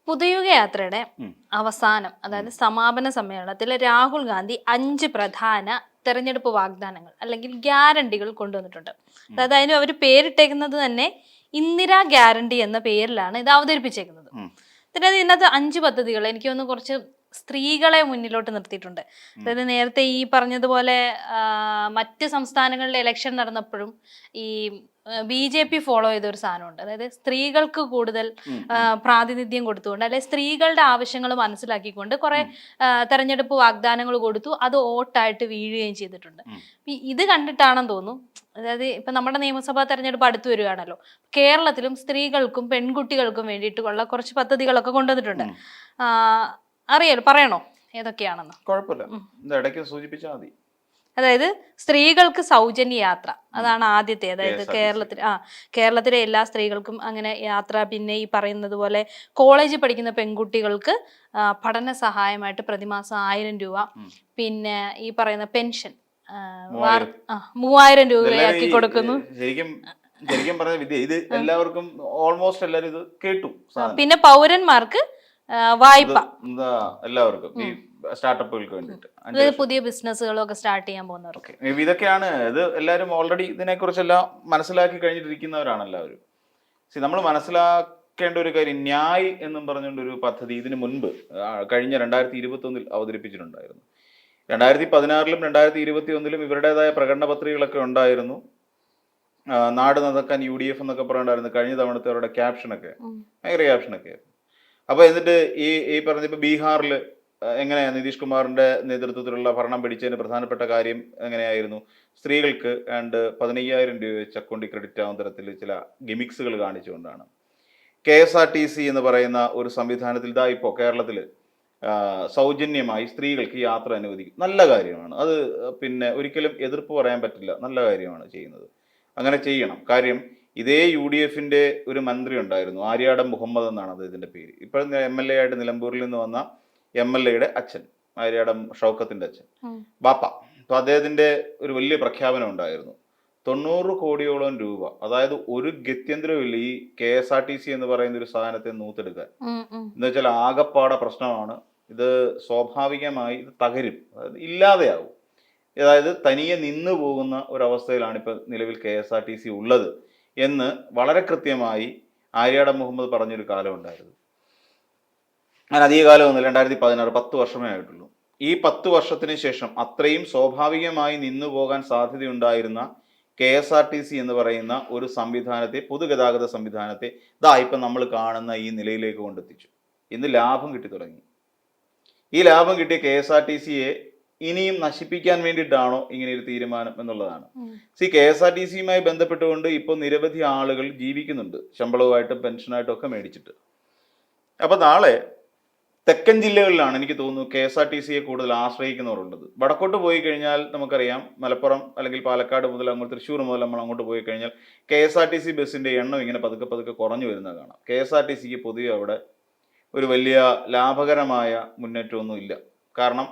പുതുയുഗ യാത്രയുടെ അവസാനം, അതായത് സമാപന സമ്മേളനത്തിൽ രാഹുൽ ഗാന്ധി 5 പ്രധാന തെരഞ്ഞെടുപ്പ് വാഗ്ദാനങ്ങൾ അല്ലെങ്കിൽ ഗ്യാരണ്ടികൾ കൊണ്ടുവന്നിട്ടുണ്ട്. അതായത് അതിന് അവർ പേരിട്ടേക്കുന്നത് തന്നെ ഇന്ദിരാ ഗ്യാരണ്ടി എന്ന പേരിലാണ് ഇത് അവതരിപ്പിച്ചേക്കുന്നത്. ഇതിനകത്ത് 5 പദ്ധതികൾ എനിക്ക് തോന്നുന്നു കുറച്ച് സ്ത്രീകളെ മുന്നിലോട്ട് നിർത്തിയിട്ടുണ്ട്. അതായത് നേരത്തെ ഈ പറഞ്ഞതുപോലെ മറ്റ് സംസ്ഥാനങ്ങളിലെ ഇലക്ഷൻ നടന്നപ്പോഴും ഈ BJP ഫോളോ ചെയ്ത ഒരു സാധനമുണ്ട്. അതായത് സ്ത്രീകൾക്ക് കൂടുതൽ പ്രാതിനിധ്യം കൊടുത്തുകൊണ്ട്, അല്ലെ സ്ത്രീകളുടെ ആവശ്യങ്ങൾ മനസ്സിലാക്കിക്കൊണ്ട് കുറെ തെരഞ്ഞെടുപ്പ് വാഗ്ദാനങ്ങൾ കൊടുത്തു. അത് വോട്ടായിട്ട് വീഴുകയും ചെയ്തിട്ടുണ്ട്. ഇത് കണ്ടിട്ടാണെന്ന് തോന്നുന്നു, അതായത് ഇപ്പൊ നമ്മുടെ നിയമസഭാ തെരഞ്ഞെടുപ്പ് അടുത്ത് വരികയാണല്ലോ, കേരളത്തിലും സ്ത്രീകൾക്കും പെൺകുട്ടികൾക്കും വേണ്ടിയിട്ടുള്ള കുറച്ച് പദ്ധതികളൊക്കെ കൊണ്ടുവന്നിട്ടുണ്ട്. അറിയാലോ, പറയണോ ഏതൊക്കെയാണെന്ന്? കുഴപ്പമില്ല, ഇടയ്ക്ക് സൂചിപ്പിച്ചാൽ മതി. അതായത് സ്ത്രീകൾക്ക് സൗജന്യ യാത്ര, അതാണ് ആദ്യത്തെ. അതായത് കേരളത്തിലെ എല്ലാ സ്ത്രീകൾക്കും അങ്ങനെ യാത്ര. പിന്നെ ഈ പറയുന്നത് പോലെ കോളേജിൽ പഠിക്കുന്ന പെൺകുട്ടികൾക്ക് പഠന സഹായമായിട്ട് പ്രതിമാസം 1000 രൂപ. പിന്നെ ഈ പറയുന്ന പെൻഷൻ 3000 രൂപയാക്കി കൊടുക്കുന്നു. ശരിക്കും പറഞ്ഞ വിദ്യ ഇത് എല്ലാവർക്കും ഓൾമോസ്റ്റ് എല്ലാവരും ഇത് കേട്ടു. പിന്നെ പൗരന്മാർക്ക് വായ്പ എല്ലാവർക്കും ഈ സ്റ്റാർട്ടപ്പുകൾക്ക് വേണ്ടിയിട്ട്, പുതിയ ബിസിനസ്സുകളൊക്കെ സ്റ്റാർട്ട് ചെയ്യാൻ പോകുന്നവർക്ക് ഇതൊക്കെയാണ്. ഇത് എല്ലാവരും ഓൾറെഡി ഇതിനെക്കുറിച്ചെല്ലാം മനസ്സിലാക്കി കഴിഞ്ഞിട്ടിരിക്കുന്നവരാണ് എല്ലാവരും. നമ്മൾ മനസ്സിലാക്കേണ്ട ഒരു കാര്യം, ന്യായ് എന്നും പറഞ്ഞുകൊണ്ട് ഒരു പദ്ധതി ഇതിനു മുൻപ് കഴിഞ്ഞ 2021 അവതരിപ്പിച്ചിട്ടുണ്ടായിരുന്നു. 2016 2021 ഇവരുടേതായ പ്രകടന പത്രികകളൊക്കെ ഉണ്ടായിരുന്നു. നാട് നന്നാക്കാൻ UDF എന്നൊക്കെ പറയണ്ടായിരുന്നു കഴിഞ്ഞ തവണത്തെ അവരുടെ ക്യാപ്ഷനൊക്കെ, ഭയങ്കര ക്യാപ്ഷനൊക്കെ. അപ്പൊ എന്നിട്ട് ഈ പറഞ്ഞ ഇപ്പൊ ബീഹാറിൽ എങ്ങനെയാ നിതീഷ് കുമാറിന്റെ നേതൃത്വത്തിലുള്ള ഭരണം പിടിച്ചതിന് പ്രധാനപ്പെട്ട കാര്യം എങ്ങനെയായിരുന്നു? സ്ത്രീകൾക്ക് 15,000 രൂപ വെച്ച് അക്കൗണ്ടിൽ ക്രെഡിറ്റ് ആവുന്ന തരത്തിൽ ചില ഗിമിക്സുകൾ കാണിച്ചുകൊണ്ടാണ്. KSRTC എന്ന് പറയുന്ന ഒരു സംവിധാനത്തിൽ ഇതാ ഇപ്പോൾ കേരളത്തിൽ സൗജന്യമായി സ്ത്രീകൾക്ക് യാത്ര അനുവദിക്കും. നല്ല കാര്യമാണ് അത്. പിന്നെ ഒരിക്കലും എതിർപ്പ് പറയാൻ പറ്റില്ല, നല്ല കാര്യമാണ് ചെയ്യുന്നത്. അങ്ങനെ ചെയ്യണം. കാര്യം ഇതേ UDFന്റെ ഒരു മന്ത്രി ഉണ്ടായിരുന്നു, ആര്യാടൻ മുഹമ്മദ് എന്നാണ് അദ്ദേഹത്തിന്റെ പേര്. ഇപ്പോഴും MLA ആയിട്ട് നിലമ്പൂരിൽ നിന്ന് വന്ന MLA അച്ഛൻ, ആര്യാടൻ ഷൗക്കത്തിന്റെ അച്ഛൻ, ബാപ്പ. അപ്പൊ അദ്ദേഹത്തിന്റെ ഒരു വലിയ പ്രഖ്യാപനം ഉണ്ടായിരുന്നു, 90 കോടിയോളം രൂപ, അതായത് ഒരു ഗത്യന്തരവും ഇല്ല ഈ KSRTC എന്ന് പറയുന്ന ഒരു സാധനത്തെ നൂത്തെടുക്കാൻ. എന്ന് വെച്ചാൽ ആകപ്പാട പ്രശ്നമാണ് ഇത്. സ്വാഭാവികമായി ഇത് തകരും, അതായത് ഇല്ലാതെയാവും. അതായത് തനിയെ നിന്നു പോകുന്ന ഒരവസ്ഥയിലാണ് ഇപ്പൊ നിലവിൽ KSRTC ഉള്ളത് എന്ന് വളരെ കൃത്യമായി ആര്യാടൻ മുഹമ്മദ് പറഞ്ഞൊരു കാലം ഉണ്ടായിരുന്നു. ഞാൻ അധിക കാലമൊന്നുമില്ല, 2016, 10 വർഷമേ ആയിട്ടുള്ളൂ. ഈ 10 വർഷത്തിന് ശേഷം അത്രയും സ്വാഭാവികമായി നിന്നു പോകാൻ സാധ്യതയുണ്ടായിരുന്ന KSRTC എന്ന് പറയുന്ന ഒരു സംവിധാനത്തെ, പൊതുഗതാഗത സംവിധാനത്തെ ഇപ്പം നമ്മൾ കാണുന്ന ഈ നിലയിലേക്ക് കൊണ്ടെത്തിച്ചു. ഇന്ന് ലാഭം കിട്ടി തുടങ്ങി. ഈ ലാഭം കിട്ടിയ KSRTCയെ ഇനിയും നശിപ്പിക്കാൻ വേണ്ടിയിട്ടാണോ ഇങ്ങനെ ഒരു തീരുമാനം എന്നുള്ളതാണ്. KSRTCയുമായി ബന്ധപ്പെട്ടുകൊണ്ട് ഇപ്പോൾ നിരവധി ആളുകൾ ജീവിക്കുന്നുണ്ട്, ശമ്പളവുമായിട്ടും പെൻഷനായിട്ടും ഒക്കെ മേടിച്ചിട്ട്. അപ്പൊ നാളെ തെക്കൻ ജില്ലകളിലാണ് എനിക്ക് തോന്നുന്നു KSRTCയെ കൂടുതൽ ആശ്രയിക്കുന്നവരുള്ളത്. വടക്കോട്ട് പോയി കഴിഞ്ഞാൽ നമുക്കറിയാം, മലപ്പുറം അല്ലെങ്കിൽ പാലക്കാട് മുതൽ അങ്ങോട്ട് തൃശ്ശൂർ മുതൽ നമ്മൾ അങ്ങോട്ട് പോയി കഴിഞ്ഞാൽ KSRTC ബസ്സിന്റെ എണ്ണം ഇങ്ങനെ പതുക്കെ പതുക്കെ കുറഞ്ഞു വരുന്നത് കാണാം. KSRTCക്ക് പൊതുവെ അവിടെ ഒരു വലിയ ലാഭകരമായ മുന്നേറ്റമൊന്നും ഇല്ല. കാരണം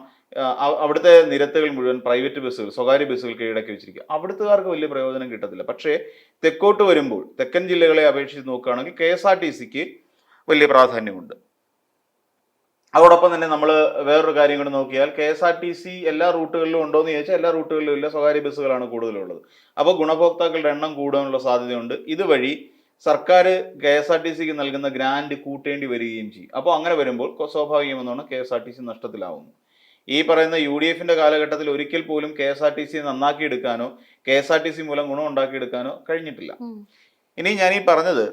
അവിടുത്തെ നിരത്തുകൾ മുഴുവൻ പ്രൈവറ്റ് ബസ്സുകൾ, സ്വകാര്യ ബസ്സുകൾ കീഴടക്കി വെച്ചിരിക്കുക. അവിടുത്തുകാർക്ക് വലിയ പ്രയോജനം കിട്ടത്തില്ല. പക്ഷേ തെക്കോട്ട് വരുമ്പോൾ, തെക്കൻ ജില്ലകളെ അപേക്ഷിച്ച് നോക്കുകയാണെങ്കിൽ KSRTCക്ക് വലിയ പ്രാധാന്യമുണ്ട്. അതോടൊപ്പം തന്നെ നമ്മൾ വേറൊരു കാര്യം കൂടെ നോക്കിയാൽ, KSRTC എല്ലാ റൂട്ടുകളിലും ഉണ്ടോ എന്ന് ചോദിച്ചാൽ എല്ലാ റൂട്ടുകളിലും ഇല്ല, സ്വകാര്യ ബസ്സുകളാണ് കൂടുതലുള്ളത്. അപ്പോൾ ഗുണഭോക്താക്കളുടെ എണ്ണം കൂടാനുള്ള സാധ്യതയുണ്ട്. ഇതുവഴി സർക്കാർ KSRTCക്ക് നൽകുന്ന ഗ്രാൻഡ് കൂട്ടേണ്ടി വരികയും ചെയ്യും. അപ്പോൾ അങ്ങനെ വരുമ്പോൾ സ്വാഭാവികമെന്നാണ് KSRTC നഷ്ടത്തിലാവുന്നു. ഈ പറയുന്ന UDFന്റെ കാലഘട്ടത്തിൽ ഒരിക്കൽ പോലും KSRTC നന്നാക്കിയെടുക്കാനോ KSRTC മൂലം ഗുണം ഉണ്ടാക്കിയെടുക്കാനോ കഴിഞ്ഞിട്ടില്ല. ഇനി ഞാൻ ഈ പറഞ്ഞത്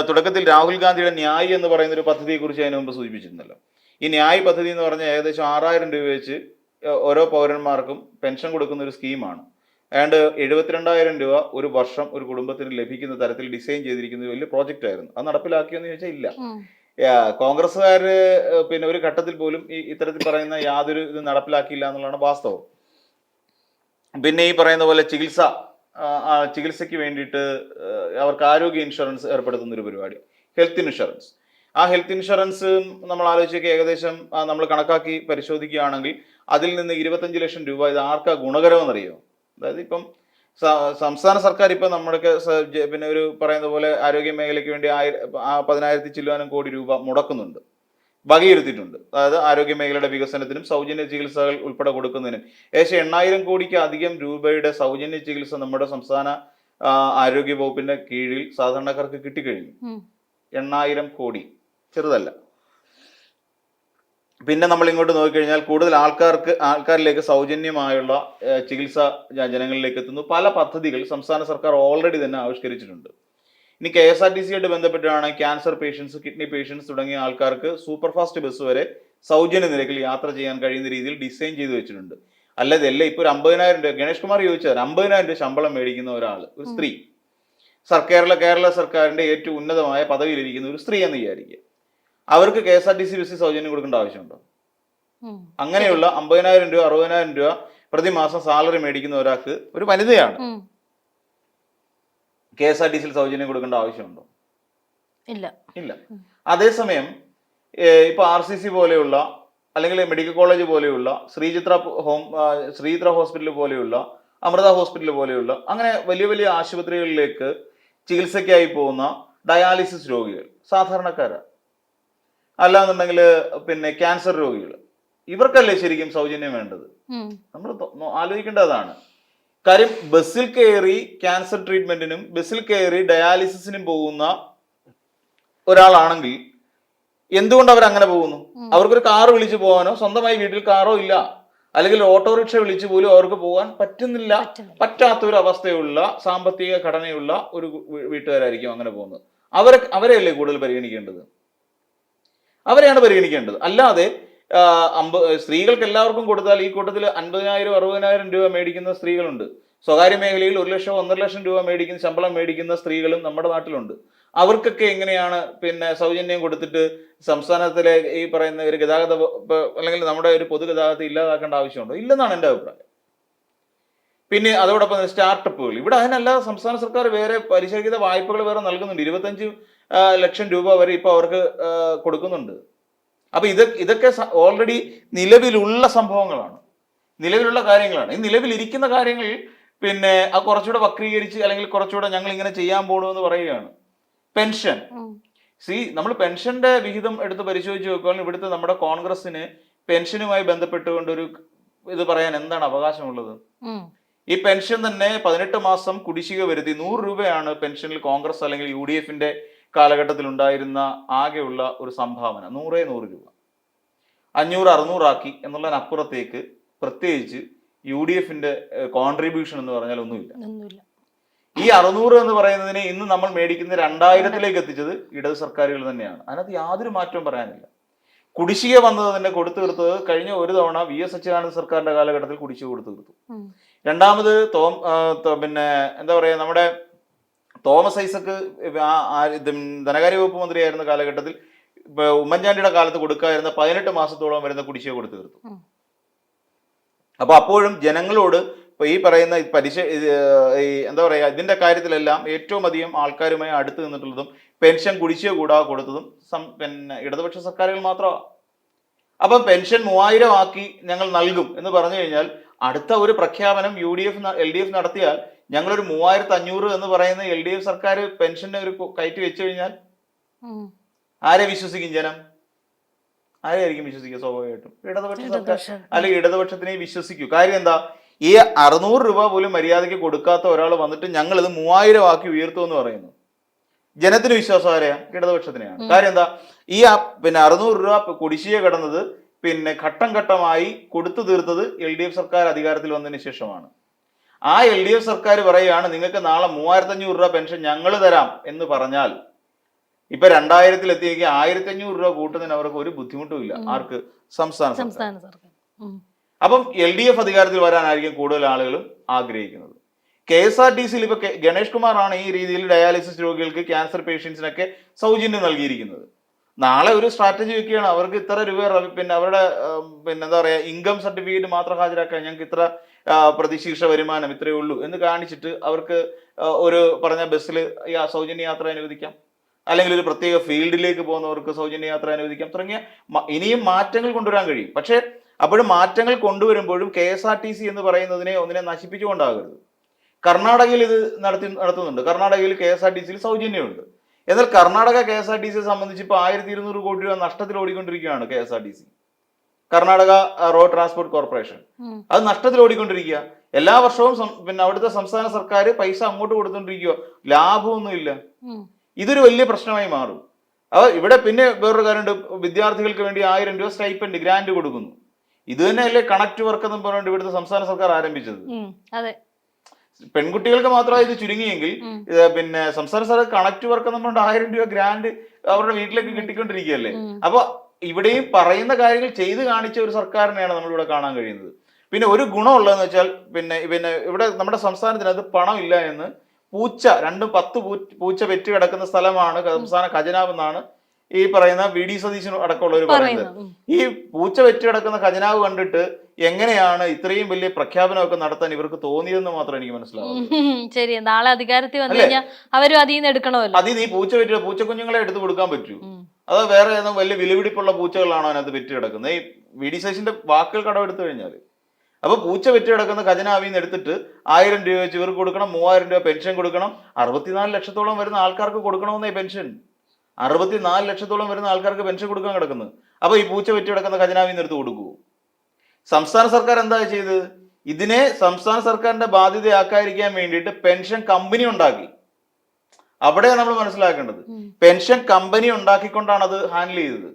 തുടക്കത്തിൽ രാഹുൽ ഗാന്ധിയുടെ ന്യായ് എന്ന് പറയുന്ന ഒരു പദ്ധതിയെ കുറിച്ച് അതിന് മുമ്പ് സൂചിപ്പിച്ചിരുന്നല്ലോ. ഈ ന്യായ് പദ്ധതി എന്ന് പറഞ്ഞാൽ ഏകദേശം 6000 രൂപ വെച്ച് ഓരോ പൗരന്മാർക്കും പെൻഷൻ കൊടുക്കുന്ന ഒരു സ്കീമാണ്. ഏതാണ്ട് 72,000 രൂപ ഒരു വർഷം ഒരു കുടുംബത്തിന് ലഭിക്കുന്ന തരത്തിൽ ഡിസൈൻ ചെയ്തിരിക്കുന്ന ഒരു വലിയ പ്രോജക്റ്റ് ആയിരുന്നു. അത് നടപ്പിലാക്കിയെന്ന് ചോദിച്ചാൽ ഇല്ല. കോൺഗ്രസ്സുകാര് പിന്നെ ഒരു ഘട്ടത്തിൽ പോലും ഇത്തരത്തിൽ പറയുന്ന യാതൊരു ഇത് നടപ്പിലാക്കിയില്ല എന്നുള്ളതാണ് വാസ്തവം. പിന്നെ ഈ പറയുന്ന പോലെ ചികിത്സയ്ക്ക് വേണ്ടിയിട്ട് അവർക്ക് ആരോഗ്യ ഇൻഷുറൻസ് ഏർപ്പെടുത്തുന്ന ഒരു പരിപാടി, ഹെൽത്ത് ഇൻഷുറൻസ്. ആ ഹെൽത്ത് ഇൻഷുറൻസ് നമ്മൾ ആലോചിച്ചൊക്കെ ഏകദേശം നമ്മൾ കണക്കാക്കി പരിശോധിക്കുകയാണെങ്കിൽ അതിൽ നിന്ന് 25 ലക്ഷം രൂപ ഇത് ആർക്കാ ഗുണകരമെന്നറിയോ? അതായത് ഇപ്പം സംസ്ഥാന സർക്കാർ ഇപ്പൊ നമ്മുടെ പിന്നെ ഒരു പറയുന്ന പോലെ ആരോഗ്യ മേഖലയ്ക്ക് വേണ്ടി 10,000 ചില്ലുവാനും കോടി രൂപ മുടക്കുന്നുണ്ട്, വകയിരുത്തിയിട്ടുണ്ട്. അതായത് ആരോഗ്യ മേഖലയുടെ വികസനത്തിനും സൗജന്യ ചികിത്സകൾ ഉൾപ്പെടെ കൊടുക്കുന്നതിനും ഏകദേശം 8,000 കോടിക്ക് അധികം രൂപയുടെ സൗജന്യ ചികിത്സ നമ്മുടെ സംസ്ഥാന ആരോഗ്യ വകുപ്പിന്റെ കീഴിൽ സാധാരണക്കാർക്ക് കിട്ടിക്കഴിഞ്ഞു. 8,000 കോടി ചെറുതല്ല. പിന്നെ നമ്മൾ ഇങ്ങോട്ട് നോക്കിക്കഴിഞ്ഞാൽ കൂടുതൽ ആൾക്കാരിലേക്ക് സൗജന്യമായുള്ള ചികിത്സ ജനങ്ങളിലേക്ക് എത്തുന്നു. പല പദ്ധതികൾ സംസ്ഥാന സർക്കാർ ഓൾറെഡി തന്നെ ആവിഷ്കരിച്ചിട്ടുണ്ട്. ഇനി KSRTC ആയിട്ട് ബന്ധപ്പെട്ടാണ് ക്യാൻസർ പേഷ്യൻസ്, കിഡ്നി പേഷ്യൻസ് തുടങ്ങിയ ആൾക്കാർക്ക് സൂപ്പർ ഫാസ്റ്റ് ബസ് വരെ സൗജന്യ നിരക്കിൽ യാത്ര ചെയ്യാൻ കഴിയുന്ന രീതിയിൽ ഡിസൈൻ ചെയ്ത് വെച്ചിട്ടുണ്ട്. അല്ലാതെ അല്ല ഇപ്പോൾ ഒരു 50,000 രൂപ ഗണേഷ് കുമാർ ചോദിച്ചാൽ 50,000 രൂപ ശമ്പളം മേടിക്കുന്ന ഒരാൾ, ഒരു സ്ത്രീ, കേരള സർക്കാരിന്റെ ഏറ്റവും ഉന്നതമായ പദവിയിലിരിക്കുന്ന ഒരു സ്ത്രീ എന്ന് വിചാരിക്കുക, അവർക്ക് KSRTC ബസ്സിൽ സൗജന്യം കൊടുക്കേണ്ട ആവശ്യമുണ്ടോ? അങ്ങനെയുള്ള 50,000 രൂപ 60,000 രൂപ പ്രതിമാസം സാലറി മേടിക്കുന്ന ഒരാൾക്ക്, ഒരു വനിതയാണ്, KSRTC സൗജന്യം കൊടുക്കേണ്ട ആവശ്യമുണ്ടോ? ഇല്ല. അതേസമയം ഇപ്പൊ RCC പോലെയുള്ള അല്ലെങ്കിൽ മെഡിക്കൽ കോളേജ് പോലെയുള്ള ശ്രീചിത്ര ഹോസ്പിറ്റൽ പോലെയുള്ള അമൃത ഹോസ്പിറ്റൽ പോലെയുള്ള അങ്ങനെ വലിയ വലിയ ആശുപത്രികളിലേക്ക് ചികിത്സയ്ക്കായി പോകുന്ന ഡയാലിസിസ് രോഗികൾ സാധാരണക്കാരാണ്. അല്ലാന്നുണ്ടെങ്കിൽ പിന്നെ ക്യാൻസർ രോഗികൾ, ഇവർക്കല്ലേ ശരിക്കും സൗജന്യം വേണ്ടത്? നമ്മൾ ആലോചിക്കേണ്ടതാണ്. കാര്യം ബസ്സിൽ കയറി ക്യാൻസർ ട്രീറ്റ്മെന്റിനും ബസ്സിൽ കയറി ഡയാലിസിസിനും പോകുന്ന ഒരാളാണെങ്കിൽ എന്തുകൊണ്ട് അവർ അങ്ങനെ പോകുന്നു? അവർക്കൊരു കാർ വിളിച്ചു പോകാനോ സ്വന്തമായി വീട്ടിൽ കാറോ ഇല്ല, അല്ലെങ്കിൽ ഓട്ടോറിക്ഷ വിളിച്ചു പോലും അവർക്ക് പോകാൻ പറ്റാത്ത ഒരു അവസ്ഥയുള്ള സാമ്പത്തിക ഘടനയുള്ള ഒരു വീട്ടുകാരായിരിക്കും അങ്ങനെ പോകുന്നത്. അവരെയല്ലേ കൂടുതൽ പരിഗണിക്കേണ്ടത്? അവരെയാണ് പരിഗണിക്കേണ്ടത്. അല്ലാതെ സ്ത്രീകൾക്ക് എല്ലാവർക്കും കൊടുത്താൽ ഈ കൂട്ടത്തിൽ 50,000 60,000 രൂപ മേടിക്കുന്ന സ്ത്രീകളുണ്ട്. സ്വകാര്യ മേഖലയിൽ 1 ലക്ഷം 1.5 ലക്ഷം രൂപ ശമ്പളം മേടിക്കുന്ന സ്ത്രീകളും നമ്മുടെ നാട്ടിലുണ്ട്. അവർക്കൊക്കെ എങ്ങനെയാണ് പിന്നെ സൗജന്യം കൊടുത്തിട്ട് സംസ്ഥാനത്തിലെ ഈ പറയുന്ന ഒരു ഗതാഗത അല്ലെങ്കിൽ നമ്മുടെ ഒരു പൊതുഗതാഗതം ഇല്ലാതാക്കേണ്ട ആവശ്യമുണ്ടോ? ഇല്ലെന്നാണ് എൻ്റെ അഭിപ്രായം. പിന്നെ അതോടൊപ്പം സ്റ്റാർട്ടപ്പുകൾ, ഇവിടെ അതിനല്ലാതെ സംസ്ഥാന സർക്കാർ വേറെ പരിശോധിത വായ്പകൾ വേറെ നൽകുന്നുണ്ട്. 25 ലക്ഷം രൂപ വരെ ഇപ്പൊ അവർക്ക് കൊടുക്കുന്നുണ്ട്. അപ്പൊ ഇതൊക്കെ ഓൾറെഡി നിലവിലുള്ള സംഭവങ്ങളാണ്, നിലവിലുള്ള കാര്യങ്ങളാണ്. ഈ നിലവിലിരിക്കുന്ന കാര്യങ്ങൾ പിന്നെ അത് കുറച്ചുകൂടെ വക്രീകരിച്ച് അല്ലെങ്കിൽ കുറച്ചുകൂടെ ഞങ്ങൾ ഇങ്ങനെ ചെയ്യാൻ പോകണമെന്ന് പറയുകയാണ്. പെൻഷൻ, നമ്മൾ പെൻഷന്റെ വിഹിതം എടുത്ത് പരിശോധിച്ച് നോക്കുകയാണെങ്കിൽ ഇവിടുത്തെ നമ്മുടെ കോൺഗ്രസിന് പെൻഷനുമായി ബന്ധപ്പെട്ടുകൊണ്ട് ഒരു ഇത് പറയാൻ എന്താണ് അവകാശമുള്ളത്? ഈ പെൻഷൻ തന്നെ 18 മാസം കുടിശ്ശിക വരുത്തി 100 രൂപയാണ് പെൻഷനിൽ കോൺഗ്രസ് അല്ലെങ്കിൽ UDF കാലഘട്ടത്തിൽ ഉണ്ടായിരുന്ന ആകെയുള്ള ഒരു സംഭാവന. 100 രൂപ 500-600 ആക്കി എന്നുള്ളതിനപ്പുറത്തേക്ക് പ്രത്യേകിച്ച് UDF കോൺട്രിബ്യൂഷൻ എന്ന് പറഞ്ഞാൽ ഒന്നുമില്ല. ഈ 600 എന്ന് പറയുന്നതിനെ ഇന്ന് നമ്മൾ മേടിക്കുന്ന 2000-ലേക്ക് എത്തിച്ചത് ഇടത് സർക്കാരുകൾ തന്നെയാണ്. അതിനകത്ത് യാതൊരു മാറ്റവും പറയാനില്ല. കുടിശ്ശിക വന്നത് തന്നെ കൊടുത്തു തീർത്തത് കഴിഞ്ഞ ഒരു തവണ VS അച്യുതാനന്ദ സർക്കാരിന്റെ കാലഘട്ടത്തിൽ കുടിശ്ശിക കൊടുത്തു തീർത്തു. രണ്ടാമത് പിന്നെ എന്താ പറയാ, നമ്മുടെ തോമസ് ഐസക്ക് ധനകാര്യ വകുപ്പ് മന്ത്രിയായിരുന്ന കാലഘട്ടത്തിൽ ഉമ്മൻചാണ്ടിയുടെ കാലത്ത് കൊടുക്കാതിരുന്ന 18 മാസത്തോളം വരുന്ന കുടിശ്ശിക കൊടുത്തു തീർത്തു. അപ്പൊ അപ്പോഴും ജനങ്ങളോട് ഇപ്പൊ ഈ പറയുന്ന എന്താ പറയാ, ഇതിന്റെ കാര്യത്തിലെല്ലാം ഏറ്റവും അധികം ആൾക്കാരുമായി അടുത്ത് നിന്നിട്ടുള്ളതും പെൻഷൻ കുടിശ്ശിക കൂടാതെ കൊടുത്തതും പിന്നെ ഇടതുപക്ഷ സർക്കാരുകൾ മാത്രമാണ്. അപ്പം പെൻഷൻ 3000 ആക്കി ഞങ്ങൾ നൽകും എന്ന് പറഞ്ഞു കഴിഞ്ഞാൽ അടുത്ത ഒരു പ്രഖ്യാപനം LDF നടത്തിയാൽ ഞങ്ങളൊരു 3500 എന്ന് പറയുന്ന LDF സർക്കാർ പെൻഷന്റെ ഒരു കയറ്റി വെച്ചു കഴിഞ്ഞാൽ ആരെ വിശ്വസിക്കും ജനം? ആരെയായിരിക്കും വിശ്വസിക്കുക? സ്വാഭാവികമായിട്ടും ഇടതുപക്ഷ സർക്കാർ അല്ലെങ്കിൽ ഇടതുപക്ഷത്തിനെ വിശ്വസിക്കൂ. കാര്യം എന്താ, ഈ 600 രൂപ പോലും മര്യാദയ്ക്ക് കൊടുക്കാത്ത ഒരാൾ വന്നിട്ട് ഞങ്ങൾ ഇത് 3000 ആക്കി ഉയർത്തുമെന്ന് പറയുന്നു. ജനത്തിന് വിശ്വാസം ആരെയാ? ഇടതുപക്ഷത്തിനെയാണ്. കാര്യം എന്താ, ഈ പിന്നെ 600 രൂപ കുടിശ്ശിക കിടന്നത് പിന്നെ ഘട്ടം ഘട്ടമായി കൊടുത്തു തീർത്തത് LDF സർക്കാർ അധികാരത്തിൽ വന്നതിന് ശേഷമാണ്. ആ LDF സർക്കാർ പറയുകയാണ് നിങ്ങൾക്ക് നാളെ 3500 രൂപ പെൻഷൻ ഞങ്ങൾ തരാം എന്ന് പറഞ്ഞാൽ ഇപ്പൊ 2000-ൽ എത്തിയെങ്കിൽ 1500 രൂപ കൂട്ടുന്നതിന് അവർക്ക് ഒരു ബുദ്ധിമുട്ടും ഇല്ല. ആർക്ക്? സംസ്ഥാന സർക്കാർ. അപ്പം LDF അധികാരത്തിൽ വരാനായിരിക്കും കൂടുതൽ ആളുകളും ആഗ്രഹിക്കുന്നത്. KSRTC-ൽ ഇപ്പൊ ഗണേഷ് കുമാറാണ് ഈ രീതിയിൽ ഡയാലിസിസ് രോഗികൾക്ക്, ക്യാൻസർ പേഷ്യൻസിനൊക്കെ സൗജന്യം നൽകിയിരിക്കുന്നത്. നാളെ ഒരു സ്ട്രാറ്റജി വെക്കുകയാണ്, അവർക്ക് ഇത്ര രൂപ പിന്നെ അവരുടെ പിന്നെ എന്താ പറയാ ഇൻകം സർട്ടിഫിക്കറ്റ് മാത്രം ഹാജരാക്കാൻ ഞങ്ങൾക്ക് ഇത്ര പ്രതിശീർഷ വരുമാനം ഇത്രയേ ഉള്ളൂ എന്ന് കാണിച്ചിട്ട് അവർക്ക് ഒരു പറഞ്ഞ ബസ്സിൽ സൗജന്യ യാത്ര അനുവദിക്കാം, അല്ലെങ്കിൽ ഒരു പ്രത്യേക ഫീൽഡിലേക്ക് പോകുന്നവർക്ക് സൗജന്യ യാത്ര അനുവദിക്കാം തുടങ്ങിയ ഇനിയും മാറ്റങ്ങൾ കൊണ്ടുവരാൻ കഴിയും. പക്ഷെ അപ്പോഴും മാറ്റങ്ങൾ കൊണ്ടുവരുമ്പോഴും KSRTC എന്ന് പറയുന്നതിനെ ഒന്നിനെ നശിപ്പിച്ചുകൊണ്ടാകരുത്. കർണാടകയിൽ ഇത് നടത്തുന്നുണ്ട്. കർണാടകയിൽ KSRTC സൗജന്യമുണ്ട്. എന്നാൽ കർണാടക KSRTC സംബന്ധിച്ച് ഇപ്പോൾ 1200 കോടി രൂപ നഷ്ടത്തിൽ ഓടിക്കൊണ്ടിരിക്കുകയാണ് KSRTC, Karnataka road transport corporation. അത് നഷ്ടത്തിൽ ഓടിക്കൊണ്ടിരിക്കുക. എല്ലാ വർഷവും പിന്നെ അവിടുത്തെ സംസ്ഥാന സർക്കാർ പൈസ അങ്ങോട്ട് കൊടുത്തോണ്ടിരിക്കുക, ലാഭമൊന്നുമില്ല. ഇതൊരു വലിയ പ്രശ്നമായി മാറും. ഇവിടെ പിന്നെ വേറൊരു കാര്യമുണ്ട്, വിദ്യാർത്ഥികൾക്ക് വേണ്ടി 1000 രൂപ സ്റ്റൈപ്പൻഡ് ഗ്രാന്റ് കൊടുക്കുന്നു. ഇത് തന്നെയല്ലേ കണക്ട് വർക്ക് എന്ന് പറഞ്ഞുകൊണ്ട് ഇവിടുത്തെ സംസ്ഥാന സർക്കാർ ആരംഭിച്ചത്. പെൺകുട്ടികൾക്ക് മാത്രമായി ഇത് ചുരുങ്ങിയെങ്കിൽ പിന്നെ സംസ്ഥാന സർക്കാർ കണക്ട് വർക്ക് എന്ന് പറഞ്ഞുകൊണ്ട് 1000 രൂപ ഗ്രാന്റ് അവരുടെ വീട്ടിലേക്ക് കിട്ടിക്കൊണ്ടിരിക്കുകയല്ലേ. അപ്പൊ ഇവിടെയും പറയുന്ന കാര്യങ്ങൾ ചെയ്ത് കാണിച്ച ഒരു സർക്കാരിനെയാണ് നമ്മളിവിടെ കാണാൻ കഴിയുന്നത്. പിന്നെ ഒരു ഗുണമുള്ളതെന്ന് വെച്ചാൽ പിന്നെ ഇവിടെ നമ്മുടെ സംസ്ഥാനത്തിനകത്ത് പണമില്ല എന്ന് 10 പൂച്ച പെറ്റ് കിടക്കുന്ന സ്ഥലമാണ് സംസ്ഥാന ഖജനാവ് എന്നാണ് ഈ പറയുന്ന VD സതീശൻ അടക്കമുള്ളവർ പറയുന്നത്. ഈ പൂച്ച വെച്ച് കിടക്കുന്ന ഖജനാവ് കണ്ടിട്ട് എങ്ങനെയാണ് ഇത്രയും വലിയ പ്രഖ്യാപനമൊക്കെ നടത്താൻ ഇവർക്ക് തോന്നിയതെന്ന് മാത്രം എനിക്ക് മനസ്സിലാവും. ശരി, നാളെ അധികാരത്തിൽ വന്നു കഴിഞ്ഞാൽ അവരും അതിൽ നിന്ന് എടുക്കണമല്ലോ. അതിൽ നീ പൂച്ചക്കുഞ്ഞുങ്ങളെ എടുത്ത് കൊടുക്കാൻ പറ്റൂ? അത് വേറെ ഏതും വലിയ വിലപിടിപ്പുള്ള പൂച്ചകളാണോ അതിനകത്ത് വെറ്റ് കിടക്കുന്നത്? ഈ VD സതീശന്റെ വാക്കുകൾ കടമെടുത്തു കഴിഞ്ഞാൽ അപ്പൊ പൂച്ച വെറ്റ് കിടക്കുന്ന ഖജനാവിൽ നിന്ന് എടുത്തിട്ട് 1000 രൂപ വെച്ച് ഇവർക്ക് കൊടുക്കണം, 3000 രൂപ പെൻഷൻ കൊടുക്കണം. 64 ലക്ഷത്തോളം വരുന്ന ആൾക്കാർക്ക് കൊടുക്കണമെന്നേ പെൻഷൻ. 64 ലക്ഷത്തോളം വരുന്ന ആൾക്കാർക്ക് പെൻഷൻ കൊടുക്കാൻ കിടക്കുന്നത്. അപ്പൊ ഈ പൂച്ച വെറ്റ് കിടക്കുന്ന ഖജനാവിൽ നിന്ന് എടുത്ത് കൊടുക്കൂ? സംസ്ഥാന സർക്കാർ എന്താ ചെയ്തത്? ഇതിനെ സംസ്ഥാന സർക്കാരിന്റെ ബാധ്യതയാക്കാതിരിക്കാൻ വേണ്ടിയിട്ട് പെൻഷൻ കമ്പനി ഉണ്ടാക്കി. അവിടെയാണ് നമ്മൾ മനസ്സിലാക്കേണ്ടത്. പെൻഷൻ കമ്പനി ഉണ്ടാക്കിക്കൊണ്ടാണ് അത് ഹാൻഡിൽ ചെയ്തത്.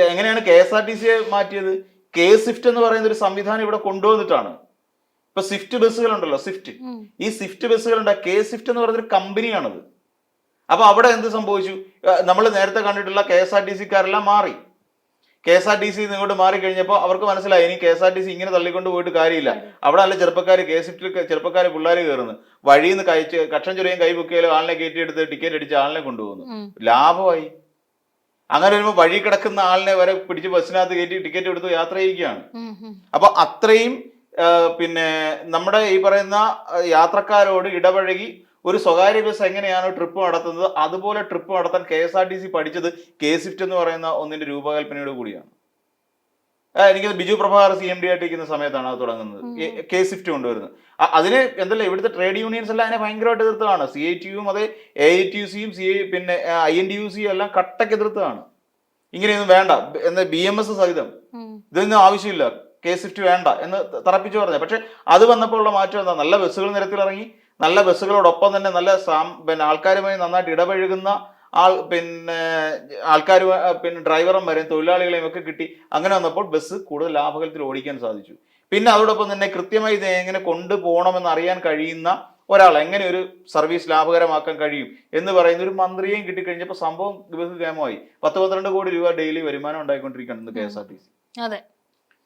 എങ്ങനെയാണ് KSRTC മാറ്റിയത്? K-Swift എന്ന് പറയുന്ന ഒരു സംവിധാനം ഇവിടെ കൊണ്ടുവന്നിട്ടാണ്. ഇപ്പൊ സ്വിഫ്റ്റ് ബസ്സുകൾ ഉണ്ടല്ലോ, ഈ സ്വിഫ്റ്റ് ബസ്സുകളുണ്ട്. K-Swift എന്ന് പറയുന്നൊരു കമ്പനിയാണത്. അപ്പൊ അവിടെ എന്ത് സംഭവിച്ചു? നമ്മൾ നേരത്തെ കണ്ടിട്ടുള്ള KSRTC-ക്കാരെല്ലാം മാറി. KSRTC ഇങ്ങോട്ട് മാറി കഴിഞ്ഞപ്പോൾ അവർക്ക് മനസ്സിലായി ഇനി KSRTC ഇങ്ങനെ തള്ളിക്കൊണ്ട് പോയിട്ട് കാര്യമില്ല. അവിടെ നല്ല ചെറുപ്പക്കാർ K-Swift ചെറുപ്പക്കാർ പിള്ളേർ കയറുന്നു, വഴിയിൽ നിന്ന് കക്ഷം ചൊറിയും കൈ പൊക്കിയാലും ആളിനെ കയറ്റിയെടുത്ത് ടിക്കറ്റ് അടിച്ച് ആളിനെ കൊണ്ടുപോകുന്നു, ലാഭമായി. അങ്ങനെ വരുമ്പോൾ വഴി കിടക്കുന്ന ആളിനെ വരെ പിടിച്ച് ബസ്സിനകത്ത് കയറ്റി ടിക്കറ്റ് എടുത്ത് യാത്ര ചെയ്യുകയാണ്. അപ്പൊ അത്രയും പിന്നെ നമ്മുടെ ഈ പറയുന്ന യാത്രക്കാരോട് ഇടപഴകി ഒരു സ്വകാര്യ ബസ് എങ്ങനെയാണ് ട്രിപ്പ് നടത്തുന്നത് അതുപോലെ ട്രിപ്പ് നടത്താൻ KSRTC പഠിച്ചത് K-Swift എന്ന് പറയുന്ന ഒന്നിന്റെ രൂപകൽപ്പനയോട് കൂടിയാണ്. എനിക്ക് ബിജു പ്രഭാകർ CMD ആയിട്ടിരിക്കുന്ന സമയത്താണ് അത് തുടങ്ങുന്നത്, K-Swift കൊണ്ടുവരുന്നത്. അതിന് എന്തല്ല ഇവിടുത്തെ ട്രേഡ് യൂണിയൻസ് എല്ലാം അതിനെ ഭയങ്കരമായിട്ട് എതിർത്തതാണ്. CITU-യും അതെ AITUC-യും പിന്നെ INTUC-യും എല്ലാം കട്ടക്ക് എതിർത്തതാണ്. ഇങ്ങനെയൊന്നും വേണ്ട എന്ന് BMS സഹിതം ഇതൊന്നും ആവശ്യമില്ല, K-Swift വേണ്ട എന്ന് തറപ്പിച്ചു പറഞ്ഞത്. പക്ഷെ അത് വന്നപ്പോൾ ഉള്ള മാറ്റം എന്താ? നല്ല ബസ്സുകൾ നിരത്തിലിറങ്ങി, നല്ല ബസ്സുകളോടൊപ്പം തന്നെ നല്ല പിന്നെ ആൾക്കാരുമായി നന്നായിട്ട് ഇടപഴകുന്ന ആൾക്കാർ പിന്നെ ഡ്രൈവർമാരെയും തൊഴിലാളികളെയും ഒക്കെ കിട്ടി. അങ്ങനെ വന്നപ്പോൾ ബസ് കൂടുതൽ ലാഭകരത്തിൽ ഓടിക്കാൻ സാധിച്ചു. പിന്നെ അതോടൊപ്പം തന്നെ കൃത്യമായി ഇത് എങ്ങനെ കൊണ്ടുപോകണമെന്ന് അറിയാൻ കഴിയുന്ന ഒരാൾ, എങ്ങനെ ഒരു സർവീസ് ലാഭകരമാക്കാൻ കഴിയും എന്ന് പറയുന്ന ഒരു മന്ത്രിയെയും കിട്ടിക്കഴിഞ്ഞപ്പോൾ സംഭവം ഗമമായി. 10-12 കോടി രൂപ ഡെയിലി വരുമാനം ഉണ്ടായിക്കൊണ്ടിരിക്കുകയാണ് KSRTC. അതെ,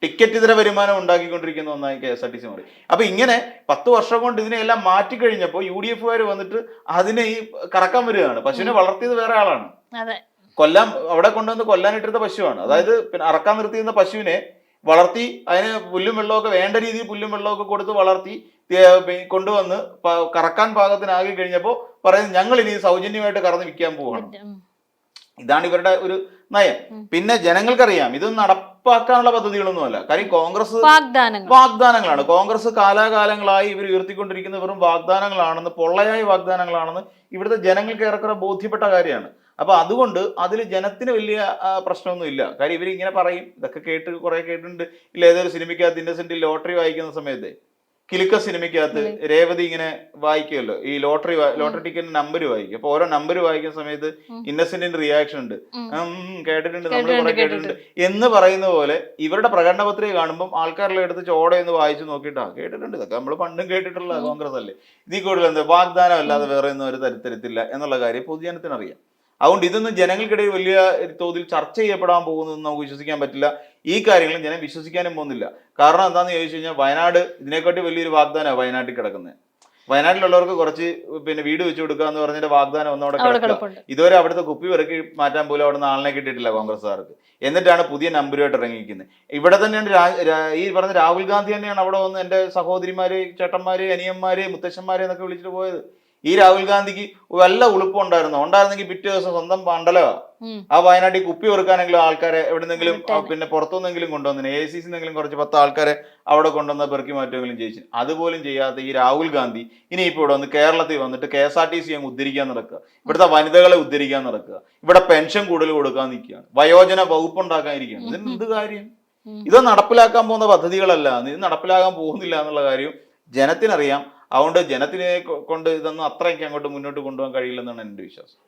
ടിക്കറ്റ് ഇതര വരുമാനം ഉണ്ടാക്കിക്കൊണ്ടിരിക്കുന്ന ഒന്നായി KSRTC മാറി. അപ്പൊ ഇങ്ങനെ 10 വർഷം കൊണ്ട് ഇതിനെല്ലാം മാറ്റിക്കഴിഞ്ഞപ്പോൾ UDF-കാർ വന്നിട്ട് അതിനെ ഈ കറക്കാൻ വരികയാണ്. പശുവിനെ വളർത്തിയത് വേറെ ആളാണ്, അവിടെ കൊണ്ടുവന്ന് കൊല്ലാനിട്ടിരുന്ന പശുവാണ്. അതായത് പിന്നെ അറക്കാൻ നിർത്തിയിരുന്ന പശുവിനെ വളർത്തി അതിന് പുല്ലും വെള്ളമൊക്കെ വേണ്ട രീതിയിൽ പുല്ലും വെള്ളമൊക്കെ കൊടുത്ത് വളർത്തി കൊണ്ടുവന്ന് കറക്കാൻ പാകത്തിനാകി കഴിഞ്ഞപ്പോൾ പറയുന്നത് ഞങ്ങൾ ഇനി സൗജന്യമായിട്ട് കറന്ന് വിൽക്കാൻ പോവുകയാണ്. ഇതാണ് ഇവരുടെ ഒരു നയം. പിന്നെ ജനങ്ങൾക്കറിയാം ഇത് നടപ്പാക്കാനുള്ള പദ്ധതികളൊന്നുമല്ല. കാര്യം കോൺഗ്രസ് വാഗ്ദാനങ്ങളാണ്. കോൺഗ്രസ് കാലാകാലങ്ങളായി ഇവർ ഉയർത്തിക്കൊണ്ടിരിക്കുന്ന വെറും വാഗ്ദാനങ്ങളാണെന്ന്, പൊള്ളയായ വാഗ്ദാനങ്ങളാണെന്ന് ഇവിടുത്തെ ജനങ്ങൾക്ക് ഏറെക്കുറെ ബോധ്യപ്പെട്ട കാര്യമാണ്. അപ്പൊ അതുകൊണ്ട് അതിൽ ജനത്തിന് വലിയ പ്രശ്നമൊന്നും ഇല്ല. കാര്യം ഇവരിങ്ങനെ പറയും, ഇതൊക്കെ കുറെ കേട്ടിട്ടുണ്ട്. ഇല്ല, ഏതൊരു സിനിമയ്ക്കകത്ത് ഇന്നസെന്റ് ലോട്ടറി വായിക്കുന്ന സമയത്ത്, കിലുക്ക സിനിമയ്ക്കകത്ത് രേവതി ഇങ്ങനെ വായിക്കുമല്ലോ, ഈ ലോട്ടറി ടിക്കറ്റിന്റെ നമ്പർ വായിക്കും. അപ്പൊ ഓരോ നമ്പർ വായിക്കുന്ന സമയത്ത് ഇന്നസെന്റിന്റെ റിയാക്ഷൻ ഉണ്ട്, കേട്ടിട്ടുണ്ട്, നമ്മൾ കുറെ കേട്ടിട്ടുണ്ട് എന്ന് പറയുന്ന പോലെ ഇവരുടെ പ്രകടന പത്രിക കാണുമ്പോൾ ആൾക്കാരെല്ലാം എടുത്ത് ചോടയൊന്ന് വായിച്ചു നോക്കിയിട്ടാ കേട്ടിട്ടുണ്ട്, ഇതൊക്കെ നമ്മൾ പണ്ടും കേട്ടിട്ടുള്ള കോൺഗ്രസ് അല്ലേ, ഇതിൽ കൂടുതൽ എന്താ വാഗ്ദാനം അല്ലാതെ വേറെ ഒന്നും ഒരു തരത്തിലെത്തില്ല എന്നുള്ള കാര്യം പൊതുജനത്തിന് അറിയാം. അതുകൊണ്ട് ഇതൊന്നും ജനങ്ങൾക്കിടയിൽ വലിയ തോതിൽ ചർച്ച ചെയ്യപ്പെടാൻ പോകുന്നതെന്ന് നമുക്ക് വിശ്വസിക്കാൻ പറ്റില്ല. ഈ കാര്യങ്ങളും ജനം വിശ്വസിക്കാനും പോകുന്നില്ല. കാരണം എന്താണെന്ന് ചോദിച്ചു കഴിഞ്ഞാൽ വയനാട് ഇതിനെക്കാട്ടി വലിയൊരു വാഗ്ദാനമാണ് വയനാട്ടിൽ കിടക്കുന്നത്. വയനാട്ടിലുള്ളവർക്ക് കുറച്ച് വീട് വെച്ച് കൊടുക്കുക എന്ന് പറഞ്ഞിട്ട് വാഗ്ദാനം ഒന്നവിടെ കിടക്കുക. ഇതുവരെ അവിടുത്തെ കുപ്പി വിറക്കി മാറ്റാൻ പോലും അവിടെ നിന്ന് ആളിനെ കിട്ടിയിട്ടില്ല കോൺഗ്രസ്സുകാർക്ക്. എന്നിട്ടാണ് പുതിയ നമ്പരുമായിട്ട് ഇറങ്ങിയിരിക്കുന്നത്. ഇവിടെ തന്നെയാണ് ഈ പറഞ്ഞ രാഹുൽ ഗാന്ധി തന്നെയാണ് അവിടെ വന്ന് എൻ്റെ സഹോദരിമാര്, ചേട്ടന്മാര്, അനിയന്മാര്, മുത്തശ്ശന്മാര് എന്നൊക്കെ വിളിച്ചിട്ട് പോയത്. ഈ രാഹുൽ ഗാന്ധിക്ക് വല്ല ഉളുപ്പം ഉണ്ടായിരുന്നെങ്കിൽ പിറ്റേ ദിവസം സ്വന്തം മണ്ഡലമാ ആ വയനാട്ടിൽ കുപ്പി വെറുക്കാനെങ്കിലും ആൾക്കാരെ എവിടെന്നെങ്കിലും പിന്നെ പുറത്തുനിന്നെങ്കിലും കൊണ്ടുവന്നു AICC നിന്നെങ്കിലും കുറച്ച് 10 ആൾക്കാരെ അവിടെ കൊണ്ടുവന്ന പെറുക്കി മാറ്റുമെങ്കിലും ജയിച്ചു. അതുപോലും ചെയ്യാത്ത ഈ രാഹുൽ ഗാന്ധി ഇനിയിപ്പോ ഇവിടെ വന്ന് കേരളത്തിൽ വന്നിട്ട് KSRTC അങ്ങ് ഉദ്ധരിക്കാൻ നടക്കുക, ഇവിടുത്തെ വനിതകളെ ഉദ്ധരിക്കാൻ നടക്കുക, ഇവിടെ പെൻഷൻ കൂടുതൽ കൊടുക്കാൻ നിൽക്കുകയാണ്, വയോജന വകുപ്പ് ഉണ്ടാക്കാനിരിക്കുകയാണ്. ഇതിന് എന്ത് കാര്യം? ഇത് നടപ്പിലാക്കാൻ പോകുന്ന പദ്ധതികളല്ല, ഇത് നടപ്പിലാക്കാൻ പോകുന്നില്ല എന്നുള്ള കാര്യം ജനത്തിനറിയാം. അതുകൊണ്ട് ജനത്തിനെ കൊണ്ട് ഇതൊന്നും അത്രയ്ക്ക് അങ്ങോട്ട് മുന്നോട്ട് കൊണ്ടുപോകാൻ കഴിയില്ലെന്നാണ് എൻ്റെ വിശ്വാസം.